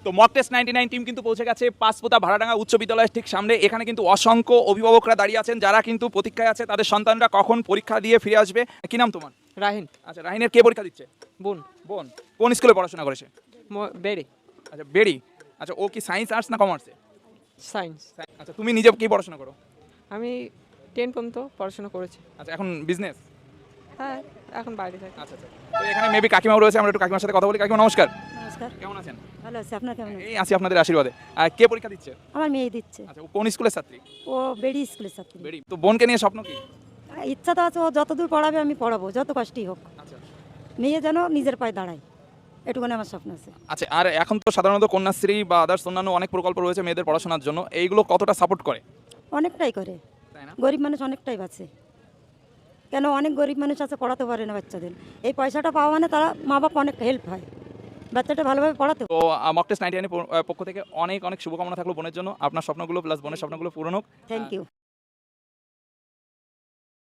তো mock test 99 team কিন্তু পৌঁছে গেছে পাঁচপোতা ভাড়াডাঙ্গা উচ্চ বিদ্যালয়ের ঠিক সামনে। এখানে কিন্তু অসংখ্য অভিভাবকরা দাঁড়িয়ে আছেন যারা কিন্তু প্রতীক্ষায় আছে তাদের সন্তানরা কখন পরীক্ষা দিয়ে ফিরে আসবে। কি নাম তোমার? রাহিন। আচ্ছা, রাহিনের কে পরীক্ষা দিচ্ছে? বোন। বোন কোন স্কুলে পড়াশোনা করেছে? বেড়ে। আচ্ছা, বেড়ি। আচ্ছা, ও কি সায়েন্স, আর্টস না কমার্সে? সায়েন্স। আচ্ছা, তুমি নিজে কি পড়াশোনা করো? আমি 10 পর্যন্ত পড়াশোনা করেছি। আচ্ছা, এখন বিজনেস? হ্যাঁ, এখন বাইরে থাকি। আচ্ছা আচ্ছা। তো এখানে মেবি কাকিমাও রয়েছে, আমরা একটু কাকিমার সাথে কথা বলি। কাকিমা নমস্কার। নমস্কার। কেমন আছেন? ভালো আছি, আপনার কেমন? এই আছি আপনাদের আশীর্বাদে। আর কে পরীক্ষা দিচ্ছে? আমার মেয়ে দিচ্ছে। আচ্ছা, ও কোন স্কুলের ছাত্রী? ও বেড়ি স্কুলের ছাত্রী। বেড়ি। তো বোনকে নিয়ে স্বপ্ন কি? ইচ্ছা তো আছে, ও যতদূর পড়াবে আমি পড়াবো, যত কষ্টই হোক। আচ্ছা মেয়ে যেন নিজের পায়ে দাঁড়ায়, এটুকুনি আমার স্বপ্ন আছে। আচ্ছা। আর এখন তো সাধারণত কন্যাশ্রী বা আদার্স অন্যান্য অনেক প্রকল্প রয়েছে মেয়েদের পড়াশোনার জন্য, এইগুলো কতটা সাপোর্ট করে? অনেকটাই করে, তাই না? গরিব মানুষ অনেকটাই বাঁচে। কেন, অনেক গরিব মানুষ আছে পড়াতে পারে না বাচ্চাদের, এই পয়সাটা পাওয়া মানে তারা মা বাবা অনেক হেল্প হয় বাচ্চাটা ভালোভাবে পড়াতে। তো মক টেস্ট 99 পক্ষ থেকে অনেক অনেক শুভকামনা থাকলো বোনের জন্য। আপনার স্বপ্নগুলো প্লাস বোনের স্বপ্নগুলো পূরণ হোক। Thank you.